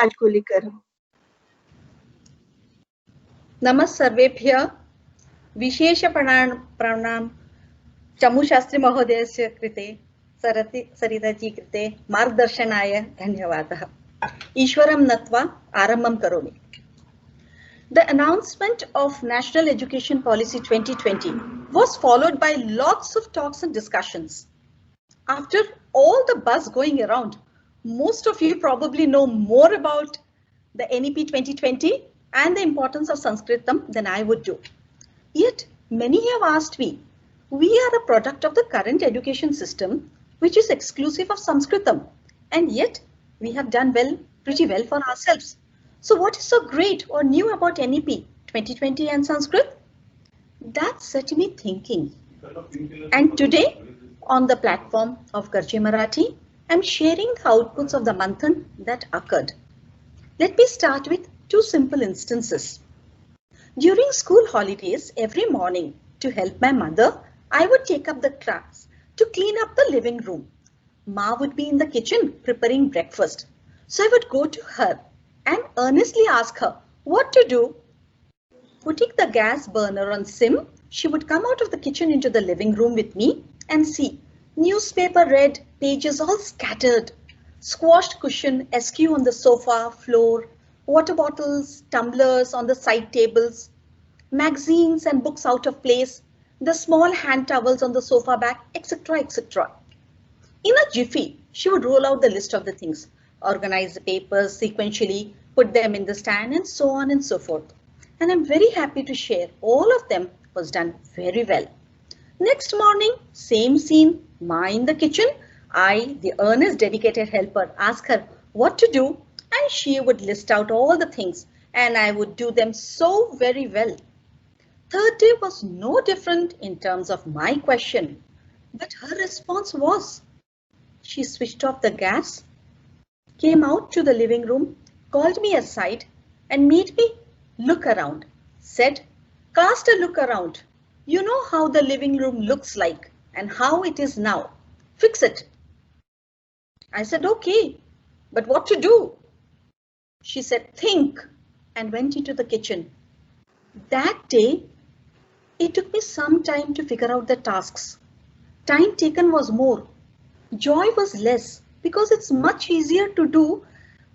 Rajgolikar. नमस्सर्वेभ्यः विशेष प्रणाम चमुशास्त्री महोदयस्य कृते सरिताजी कृते मार्गदर्शनाय धन्यवादः। ईश्वरं नत्वा आरम्भं करोमि। The announcement of National Education Policy 2020 was followed by lots of talks and discussions. After all the buzz going around, most of you probably know more about the NEP 2020 and the importance of Sanskritam than I would do. Yet many have asked me, we are a product of the current education system, which is exclusive of Sanskritam, and yet we have done pretty well for ourselves. So what is so great or new about NEP 2020 and Sanskrit? That set me thinking. And today, on the platform of Garje Marathi, I'm sharing the outputs of the manthan that occurred. Let me start with two simple instances. During school holidays, every morning, to help my mother, I would take up the class to clean up the living room. Ma would be in the kitchen preparing breakfast. So I would go to her and earnestly ask her what to do. Putting the gas burner on sim, she would come out of the kitchen into the living room with me and see newspaper read, pages all scattered, squashed cushion askew on the sofa, floor, water bottles, tumblers on the side tables, magazines and books out of place, the small hand towels on the sofa back, etc., etc. In a jiffy, she would roll out the list of the things, organize the papers sequentially, put them in the stand, and so on and so forth. And I'm very happy to share all of them was done very well. Next morning, same scene, Ma in the kitchen, I, the earnest dedicated helper, ask her what to do, and she would list out all the things, and I would do them so very well. Third day was no different in terms of my question, but her response was, she switched off the gas, came out to the living room, called me aside, and made me look around, said, cast a look around. You know how the living room looks like and how it is now. Fix it. I said, okay, but what to do? She said, think, and went into the kitchen. That day, it took me some time to figure out the tasks. Time taken was more. Joy was less because it's much easier to do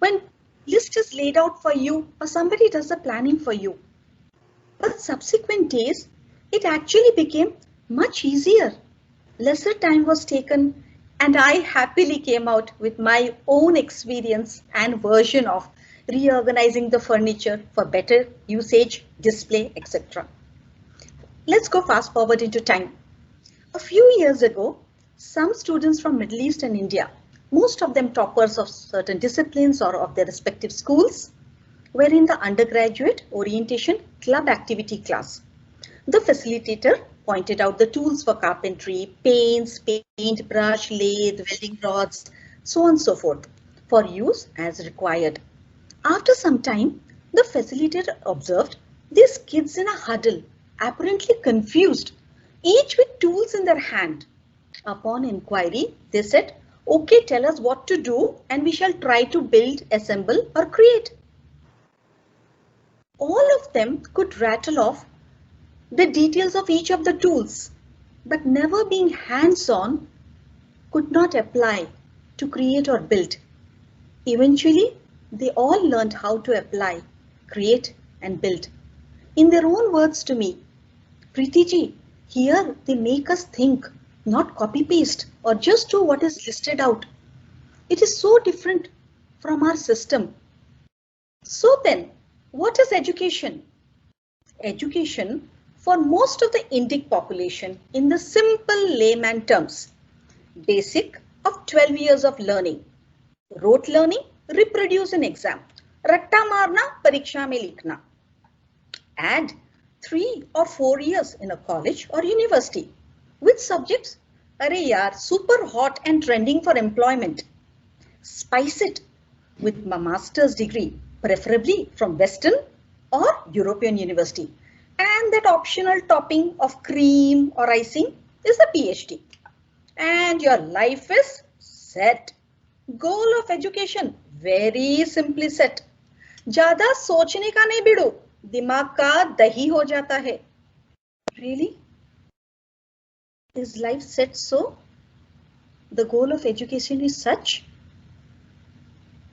when list is laid out for you or somebody does the planning for you. But subsequent days, it actually became much easier. Lesser time was taken and I happily came out with my own experience and version of reorganizing the furniture for better usage, display, etc. Let's go fast forward into time. A few years ago, some students from Middle East and India, most of them toppers of certain disciplines or of their respective schools, were in the undergraduate orientation club activity class. The facilitator pointed out the tools for carpentry, paints, paintbrush, lathe, welding rods, so on and so forth, for use as required. After some time, the facilitator observed these kids in a huddle, apparently confused, each with tools in their hand. Upon inquiry, they said, okay, tell us what to do and we shall try to build, assemble or create. All of them could rattle off the details of each of the tools, but never being hands-on, could not apply to create or build. Eventually, they all learned how to apply, create and build. In their own words to me, Preeti ji, here they make us think, not copy-paste or just do what is listed out. It is so different from our system. So then, what is education? Education for most of the Indic population in the simple layman terms. Basic of 12 years of learning. Rote learning, reproduce in exam. Ratta marna, pariksha mein likhna. Add 3 or 4 years in a college or university. Which subjects? Arey yaar, super hot and trending for employment. Spice it with a master's degree, preferably from Western or European university. And that optional topping of cream or icing is the PhD. And your life is set. Goal of education, very simply set. ज्यादा सोचने का नहीं बिड़ो, दिमाग का दही हो जाता है. Really? Is life set so? The goal of education is such?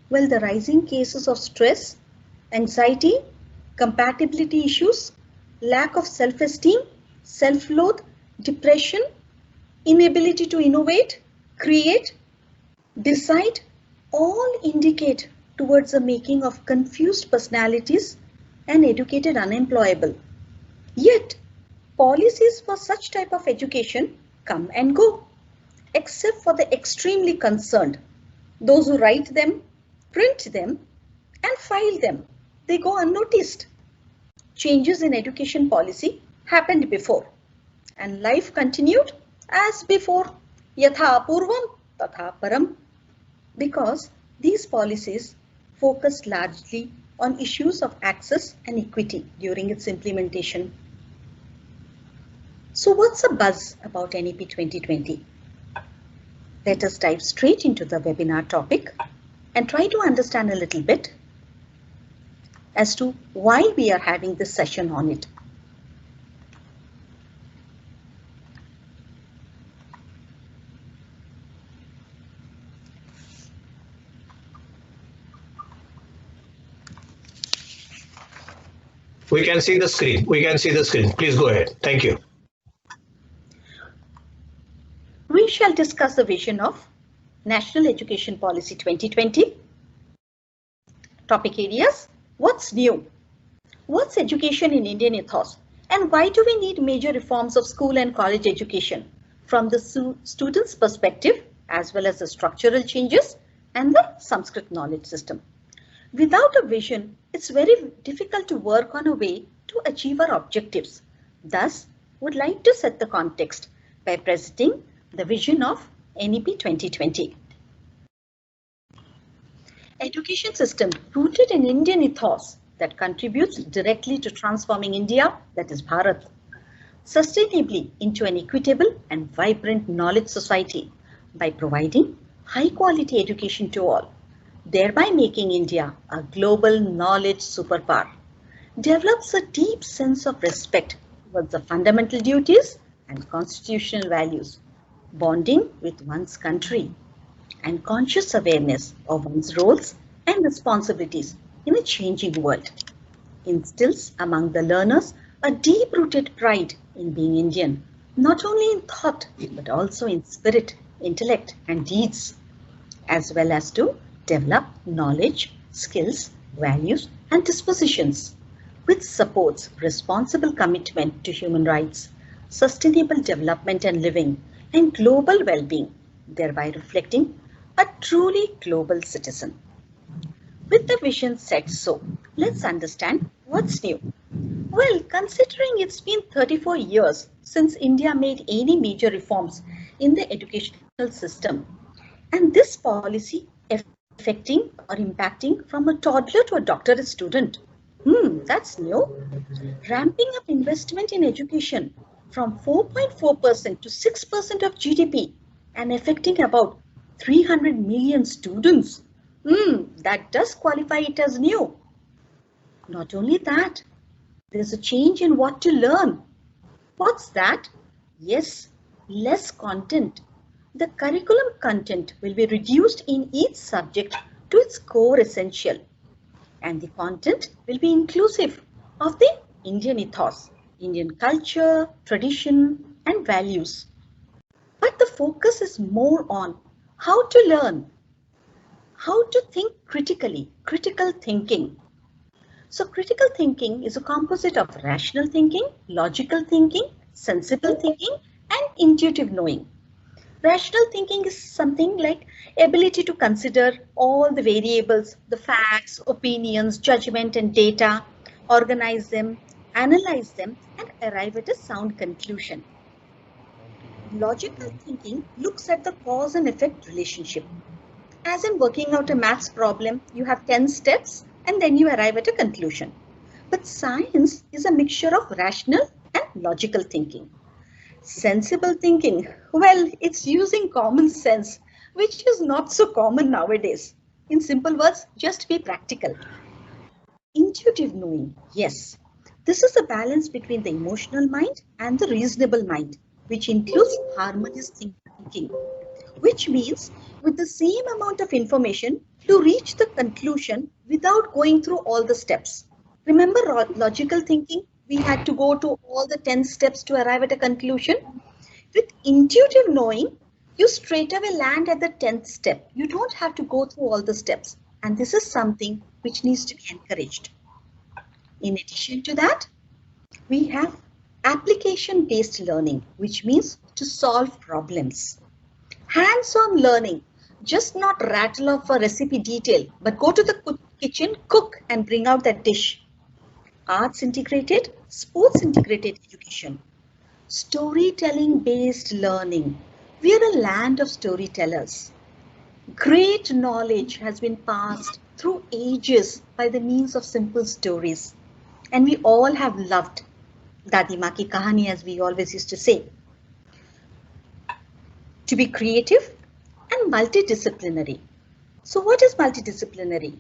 Well, the rising cases of stress, anxiety, compatibility issues, lack of self-esteem, self-loathe, depression, inability to innovate, create, decide, all indicate towards the making of confused personalities and educated unemployable. Yet, policies for such type of education come and go, except for the extremely concerned. Those who write them, print them, and file them, they go unnoticed. Changes in education policy happened before, and life continued as before, yatha purvam tatha param, because these policies focused largely on issues of access and equity during its implementation. So what's the buzz about NEP 2020? Let us dive straight into the webinar topic and try to understand a little bit as to why we are having this session on it. We can see the screen. We can see the screen. Please go ahead. Thank you. We shall discuss the vision of National Education Policy 2020. Topic areas: what's new? What's education in Indian ethos? And why do we need major reforms of school and college education from the student's perspective, as well as the structural changes and the Sanskrit knowledge system? Without a vision, it's very difficult to work on a way to achieve our objectives. Thus, would like to set the context by presenting the vision of NEP 2020. Education system rooted in Indian ethos that contributes directly to transforming India, that is Bharat, sustainably into an equitable and vibrant knowledge society by providing high quality education to all, thereby making India a global knowledge superpower, develops a deep sense of respect towards the fundamental duties and constitutional values, bonding with one's country, and conscious awareness of one's roles and responsibilities in a changing world, instills among the learners a deep-rooted pride in being Indian, not only in thought, but also in spirit, intellect, and deeds, as well as to develop knowledge, skills, values, and dispositions, which supports responsible commitment to human rights, sustainable development and living, and global well-being, thereby reflecting a truly global citizen. With the vision set so, let's understand what's new. Well, considering it's been 34 years since India made any major reforms in the educational system, and this policy affecting or impacting from a toddler to a doctorate student, that's new. Ramping up investment in education from 4.4% to 6% of GDP and affecting about 300 million students, that does qualify it as new. Not only that, there's a change in what to learn. What's that? Yes, less content. The curriculum content will be reduced in each subject to its core essential, and the content will be inclusive of the Indian ethos, Indian culture, tradition, and values. But the focus is more on how to learn, how to think critically, critical thinking. So critical thinking is a composite of rational thinking, logical thinking, sensible thinking, and intuitive knowing. Rational thinking is something like ability to consider all the variables, the facts, opinions, judgment, and data, organize them, analyze them, and arrive at a sound conclusion. Logical thinking looks at the cause and effect relationship. As in working out a maths problem, you have 10 steps and then you arrive at a conclusion. But science is a mixture of rational and logical thinking. Sensible thinking, well, it's using common sense, which is not so common nowadays. In simple words, just be practical. Intuitive knowing, yes. This is a balance between the emotional mind and the reasonable mind, which includes harmonious thinking, which means with the same amount of information to reach the conclusion without going through all the steps. Remember logical thinking? We had to go to all the 10 steps to arrive at a conclusion. With intuitive knowing, you straight away land at the 10th step. You don't have to go through all the steps. And this is something which needs to be encouraged. In addition to that, we have application-based learning, which means to solve problems. Hands-on learning, just not rattle off a recipe detail, but go to the kitchen, cook and bring out that dish. Arts integrated, sports integrated education. Storytelling based learning. We are a land of storytellers. Great knowledge has been passed through ages by the means of simple stories. And we all have loved Dadi Ma ki kahani, as we always used to say. To be creative and multidisciplinary. So what is multidisciplinary?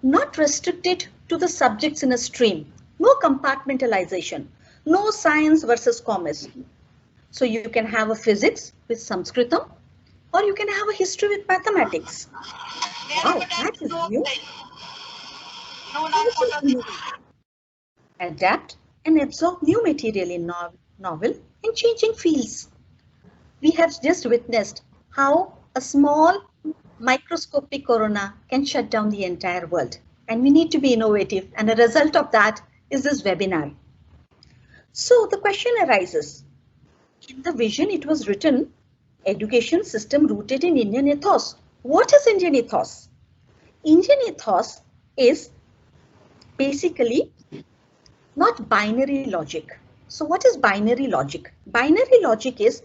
Not restricted to the subjects in a stream. No compartmentalization. No science versus commerce. So you can have a physics with Sanskritam, or you can have a history with mathematics. Wow, that is new. Adapt and absorb new material in novel in changing fields. We have just witnessed how a small microscopic corona can shut down the entire world. And we need to be innovative. And a result of that is this webinar. So the question arises. In the vision, it was written, education system rooted in Indian ethos. What is Indian ethos? Indian ethos is basically not binary logic. So what is binary logic? Binary logic is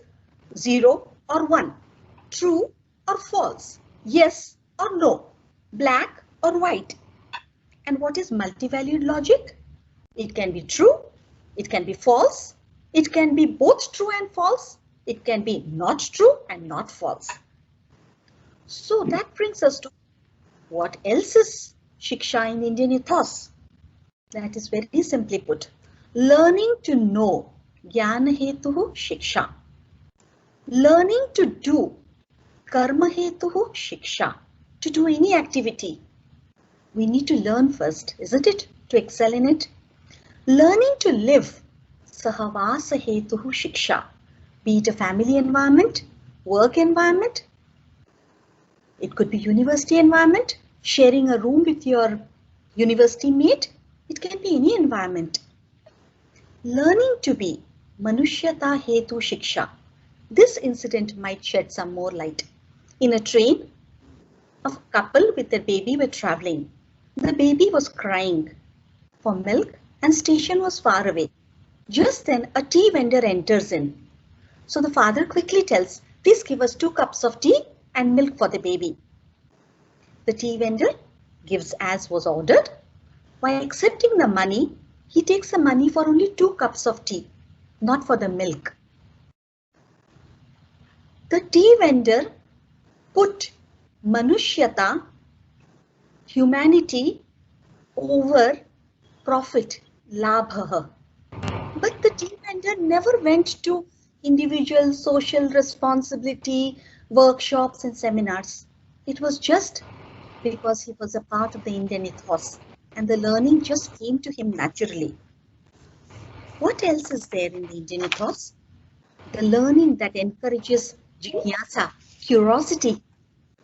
0 or 1, true or false, yes or no, black or white. And what is multivalued logic? It can be true, it can be false, it can be both true and false, it can be not true and not false. So that brings us to what else is Shikshaa in Indian ethos? That is very simply put, learning to know, jnana hetuhu shiksha. Learning to do, karma hetuhu shiksha. To do any activity, we need to learn first, isn't it? To excel in it. Learning to live, sahavasa hetuhu shiksha. Be it a family environment, work environment. It could be university environment, sharing a room with your university mate. It can be any environment. Learning to be, manushyata hetu shiksha. This incident might shed some more light. In a train, a couple with their baby were traveling. The baby was crying for milk and station was far away. Just then a tea vendor enters in. So the father quickly tells, please give us 2 cups of tea and milk for the baby. The tea vendor gives as was ordered. While accepting the money, he takes the money for only 2 cups of tea, not for the milk. The tea vendor put manushyata, humanity, over profit, labha. But the tea vendor never went to individual social responsibility workshops and seminars. It was just because he was a part of the Indian ethos and the learning just came to him naturally. What else is there in the Indian ethos? The learning that encourages jigyasa, curiosity,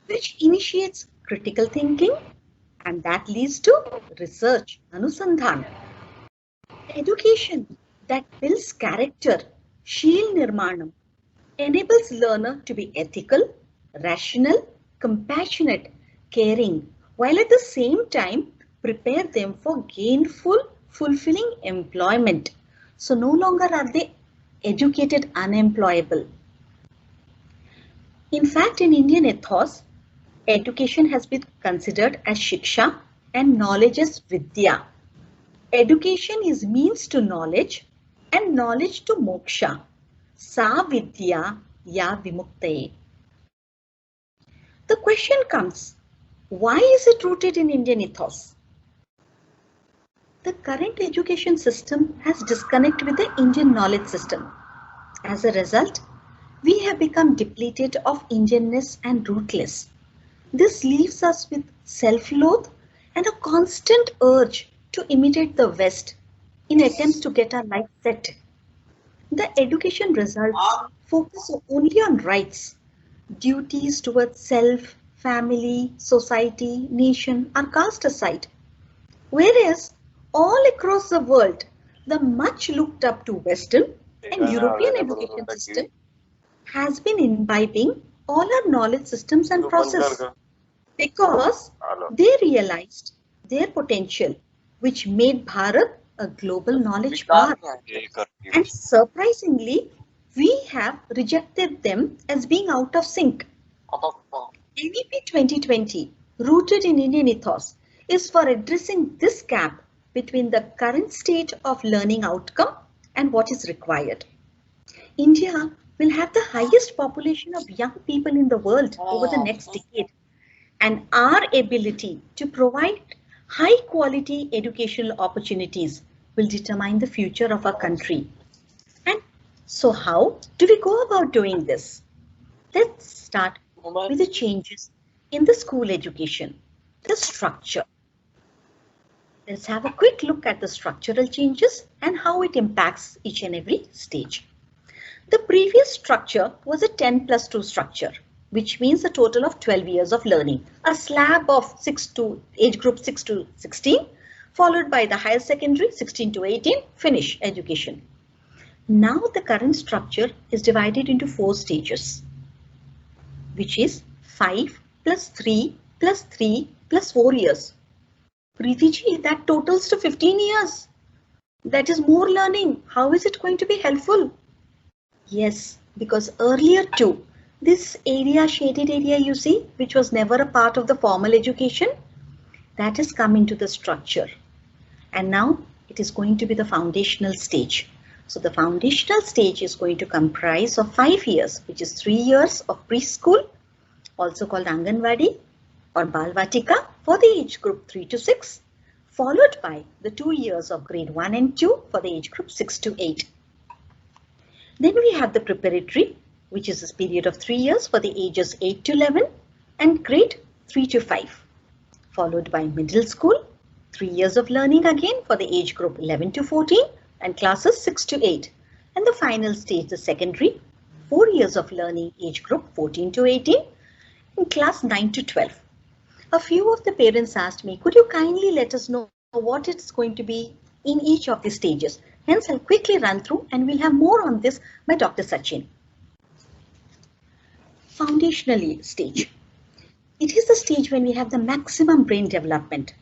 which initiates critical thinking and that leads to research, anusandhan. Education that builds character, sheel nirmanam, enables learner to be ethical, rational, compassionate, caring, while at the same time prepare them for gainful, fulfilling employment. So no longer are they educated unemployable. In fact, in Indian ethos, education has been considered as shiksha and knowledge as vidya. Education is means to knowledge and knowledge to moksha. Sa vidya ya vimuktaye. The question comes, Why is it rooted in Indian ethos? The current education system has disconnected with the Indian knowledge system. As a result, we have become depleted of Indianness and rootless. This leaves us with self-loath and a constant urge to imitate the West in attempts to get our life set. The education results focus only on rights. Duties towards self, family, society, nation are cast aside. Whereas all across the world, the much looked up to Western and European education system has been imbibing all our knowledge systems and process because they realized their potential, which made Bharat a global knowledge power. And surprisingly, we have rejected them as being out of sync. NEP 2020, rooted in Indian ethos, is for addressing this gap between the current state of learning outcome and what is required. India will have the highest population of young people in the world over the next decade, and our ability to provide high quality educational opportunities will determine the future of our country. And so how do we go about doing this? Let's start with the changes in the school education, the structure. Let's have a quick look at the structural changes and how it impacts each and every stage. The previous structure was a 10+2 structure, which means a total of 12 years of learning, a slab of age group 6 to 16, followed by the higher secondary 16 to 18, finish education. Now the current structure is divided into 4 stages, which is 5 plus 3 plus 3 plus 4 years. Preeti ji, that totals to 15 years. That is more learning. How is it going to be helpful? Yes, because earlier too, this area, shaded area you see, which was never a part of the formal education, that has come into the structure. And now it is going to be the foundational stage. So the foundational stage is going to comprise of 5 years, which is 3 years of preschool, also called Anganwadi or Balvatika for the age group 3 to 6, followed by the 2 years of grade 1 and 2 for the age group 6 to 8. Then we have the preparatory, which is a period of 3 years for the ages 8 to 11 and grade 3 to 5, followed by middle school, 3 years of learning again for the age group 11 to 14 and classes 6 to 8. And the final stage, the secondary, 4 years of learning, age group 14 to 18 and class 9 to 12. A few of the parents asked me, could you kindly let us know what it's going to be in each of the stages? Hence, I'll quickly run through and we'll have more on this by Dr. Sachin. Foundational stage. It is the stage when we have the maximum brain development.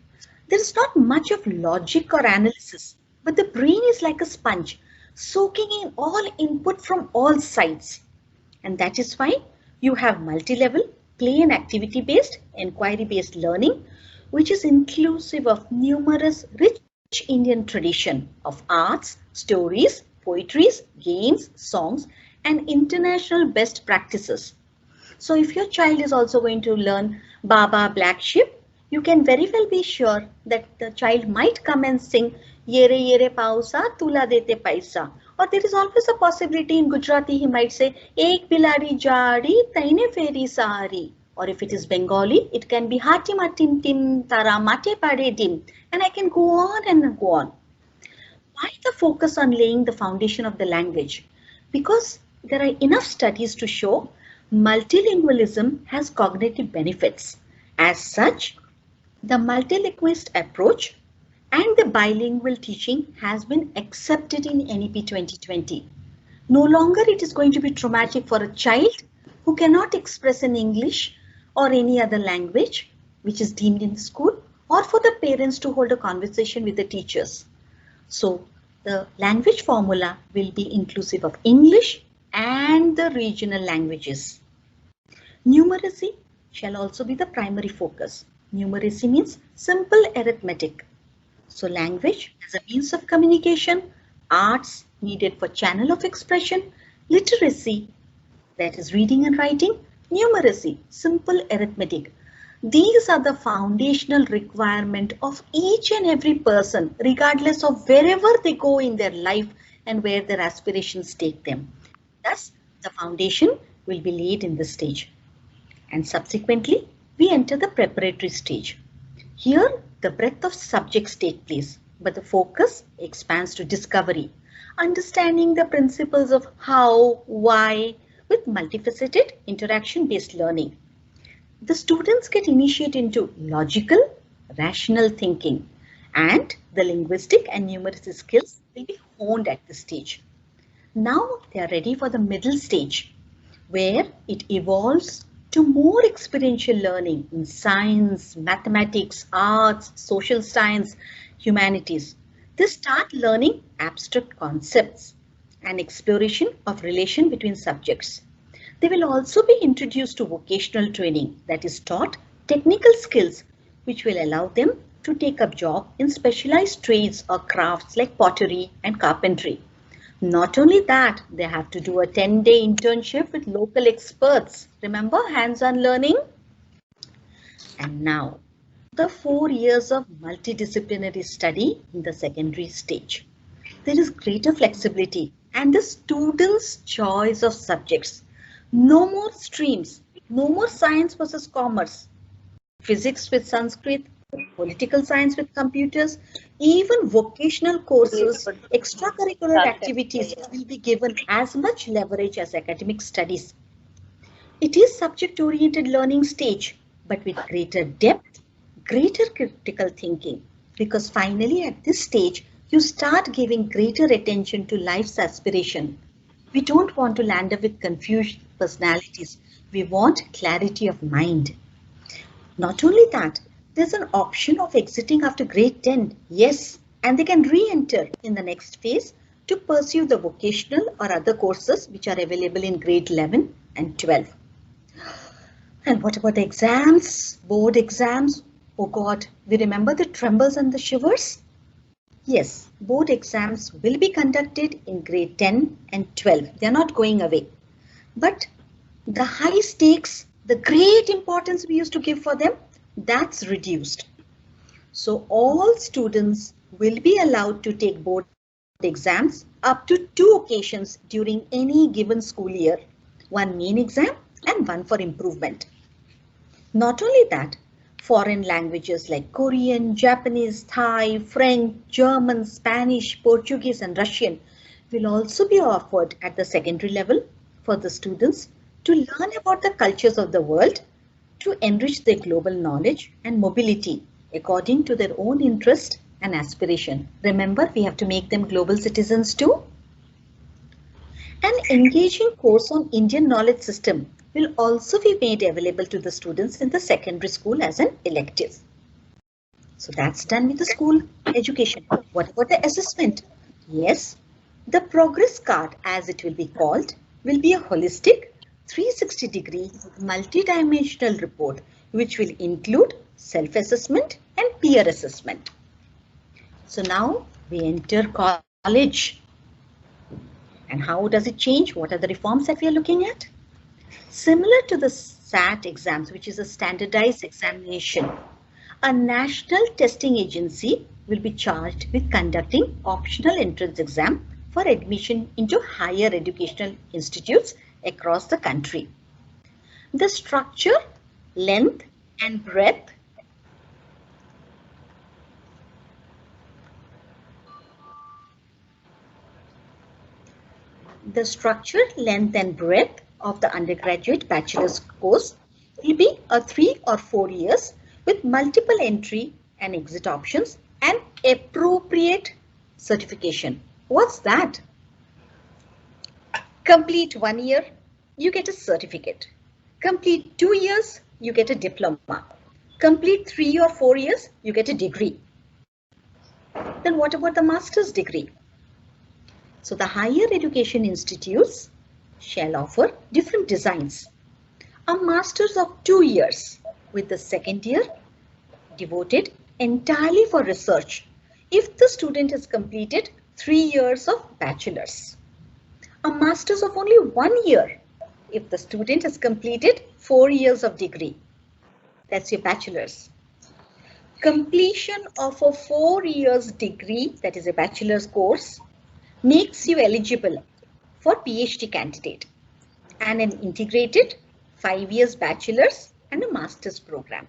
There is not much of logic or analysis, but the brain is like a sponge, soaking in all input from all sides. And that is why you have multi-level, play and activity-based, inquiry-based learning, which is inclusive of numerous rich Indian tradition of arts, stories, poetries, games, songs, and international best practices. So if your child is also going to learn Baba Black Sheep, you can very well be sure that the child might come and sing Yere Yere Pausa Tula Dete Paisa. Or there is always a possibility in Gujarati he might say Ek Biladi Jari Taine Feri Sahari. Or if it is Bengali, it can be Hatima Tim Tim Tara Mate Pade Dim. And I can go on and go on. Why the focus on laying the foundation of the language? Because there are enough studies to show multilingualism has cognitive benefits. As such, the multilingualist approach and the bilingual teaching has been accepted in NEP 2020. No longer it is going to be traumatic for a child who cannot express in English or any other language which is deemed in school, or for the parents to hold a conversation with the teachers. So the language formula will be inclusive of English and the regional languages. Numeracy shall also be the primary focus. Numeracy means simple arithmetic. So language as a means of communication, arts needed for channel of expression, literacy, that is reading and writing, numeracy, simple arithmetic. These are the foundational requirement of each and every person, regardless of wherever they go in their life and where their aspirations take them. Thus, the foundation will be laid in this stage. And subsequently, we enter the preparatory stage. Here, the breadth of subjects take place, but the focus expands to discovery, understanding the principles of how, why, with multifaceted interaction-based learning. The students get initiated into logical, rational thinking, and the linguistic and numeracy skills will be honed at this stage. Now they are ready for the middle stage, where it evolves to more experiential learning in science, mathematics, arts, social science, humanities. They start learning abstract concepts and exploration of relation between subjects. They will also be introduced to vocational training, that is taught technical skills which will allow them to take up job in specialized trades or crafts like pottery and carpentry. Not only that, they have to do a 10-day internship with local experts. Remember, hands-on learning? And now, the 4 years of multidisciplinary study in the secondary stage. There is greater flexibility and the students' choice of subjects. No more streams, no more science versus commerce, physics with Sanskrit, political science with computers, even vocational courses, extracurricular activities will be given as much leverage as academic studies. It is subject-oriented learning stage, but with greater depth, greater critical thinking, because finally at this stage, you start giving greater attention to life's aspiration. We don't want to land up with confused personalities. We want clarity of mind. Not only that, there's an option of exiting after grade 10. Yes, and they can re-enter in the next phase to pursue the vocational or other courses which are available in grade 11 and 12. And what about the exams? Board exams? Oh God, we remember the trembles and the shivers? Yes, board exams will be conducted in grade 10 and 12. They are not going away. But the high stakes, the great importance we used to give for them, that's reduced. So all students will be allowed to take board exams up to 2 occasions during any given school year. One main exam and one for improvement. Not only that, foreign languages like Korean, Japanese, Thai, French, German, Spanish, Portuguese and Russian will also be offered at the secondary level for the students to learn about the cultures of the world, to enrich their global knowledge and mobility according to their own interest and aspiration. Remember, we have to make them global citizens too. An engaging course on Indian knowledge system will also be made available to the students in the secondary school as an elective. So that's done with the school education. What about the assessment? Yes, the progress card, as it will be called, will be a holistic 360-degree multi-dimensional report which will include self-assessment and peer assessment. So now we enter college. And how does it change? What are the reforms that we are looking at? Similar to the SAT exams, which is a standardized examination, a national testing agency will be charged with conducting optional entrance exam for admission into higher educational institutes across the country. The structure, length and breadth of the undergraduate bachelor's course will be a 3 or 4 years with multiple entry and exit options and appropriate certification. What's that? Complete 1 year, you get a certificate. Complete 2 years, you get a diploma. Complete 3 or 4 years, you get a degree. Then what about the master's degree? So the higher education institutes shall offer different designs. A master's of 2 years with the second year devoted entirely for research if the student has completed 3 years of bachelor's. A master's of only 1 year if the student has completed 4 years of degree. That's your bachelor's. Completion of a 4 years degree, that is a bachelor's course, makes you eligible for PhD candidate and an integrated 5 years bachelor's and a master's program.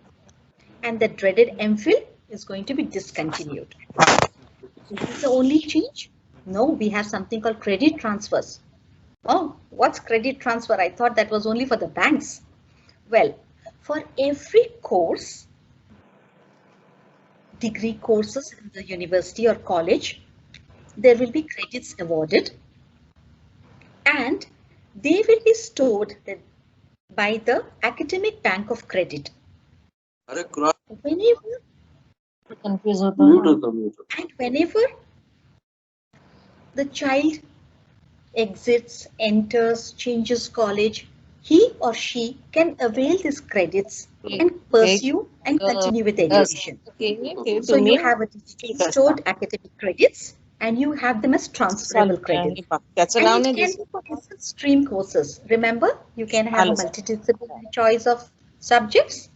And the dreaded MPhil is going to be discontinued. Is this the only change? No, we have something called credit transfers. Oh, what's credit transfer? I thought that was only for the banks. Well, for every course, degree courses in the university or college, there will be credits awarded and they will be stored by the Academic Bank of Credit. Whenever the child exits, enters, changes college, he or she can avail these credits and pursue and continue with education. So you have a digitally stored academic credits and you have them as transferable credits. And it can be for different stream courses. Remember, you can have a multidisciplinary choice of subjects.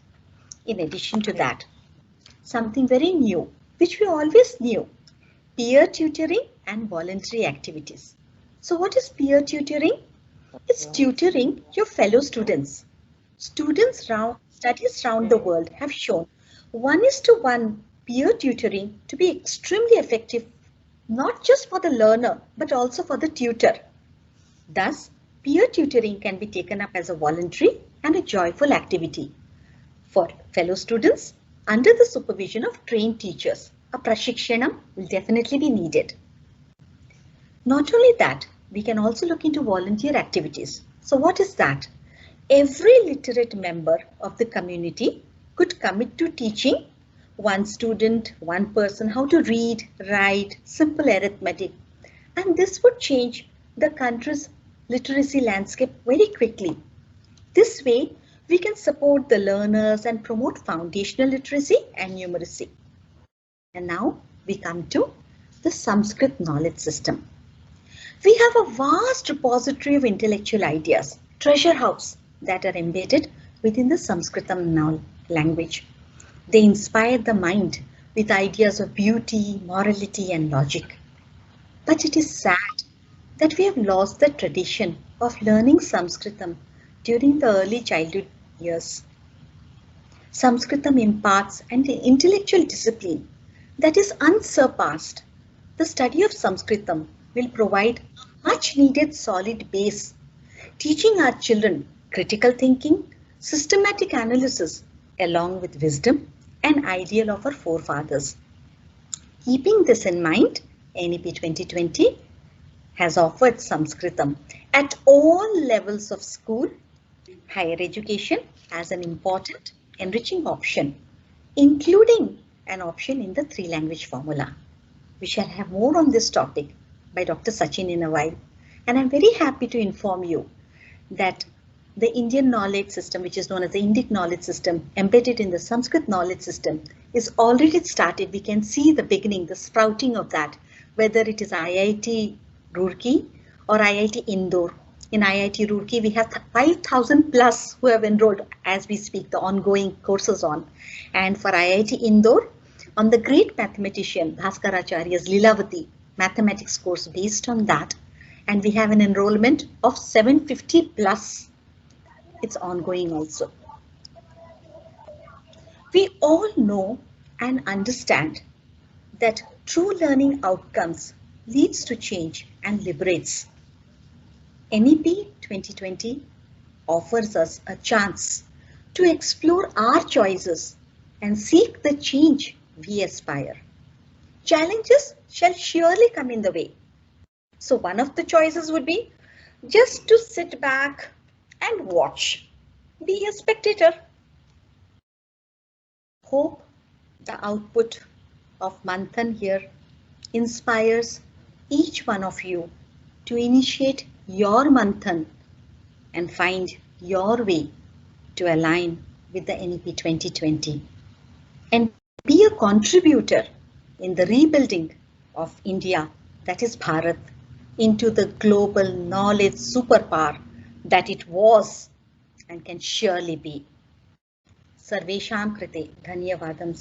In addition to that, something very new, which we always knew, peer tutoring and voluntary activities. So what is peer tutoring? It's tutoring your fellow students. Studies around the world have shown 1:1 peer tutoring to be extremely effective, not just for the learner, but also for the tutor. Thus, peer tutoring can be taken up as a voluntary and a joyful activity for fellow students under the supervision of trained teachers. A prashikshanam will definitely be needed. Not only that, we can also look into volunteer activities. So what is that? Every literate member of the community could commit to teaching one student, one person how to read, write, simple arithmetic. And this would change the country's literacy landscape very quickly. This way, we can support the learners and promote foundational literacy and numeracy. And now we come to the Sanskrit knowledge system. We have a vast repository of intellectual ideas, treasure house, that are embedded within the Sanskritam language. They inspire the mind with ideas of beauty, morality, and logic. But it is sad that we have lost the tradition of learning Sanskritam during the early childhood years. Sanskritam imparts an intellectual discipline that is unsurpassed. The study of Sanskritam will provide much needed solid base, teaching our children critical thinking, systematic analysis, along with wisdom and ideal of our forefathers. Keeping this in mind, NEP 2020 has offered Sanskritam at all levels of school, higher education as an important enriching option, including an option in the 3-language formula. We shall have more on this topic by Dr. Sachin in a while. And I'm very happy to inform you that the Indian knowledge system, which is known as the Indic knowledge system, embedded in the Sanskrit knowledge system, is already started. We can see the beginning, the sprouting of that, whether it is IIT Roorkee or IIT Indore. In IIT Roorkee, we have 5,000 plus who have enrolled as we speak, the ongoing courses on. And for IIT Indore, on the great mathematician Bhaskaracharya's Lilavati mathematics course based on that, and we have an enrollment of 750 plus. It's ongoing also. We all know and understand that true learning outcomes leads to change and liberates. NEP 2020 offers us a chance to explore our choices and seek the change we aspire. Challenges shall surely come in the way. So one of the choices would be just to sit back and watch. Be a spectator. Hope the output of Manthan here inspires each one of you to initiate your Manthan and find your way to align with the NEP 2020 and be a contributor in the rebuilding of India, that is Bharat, into the global knowledge superpower that it was and can surely be. सर्वेषां कृते धन्यवादं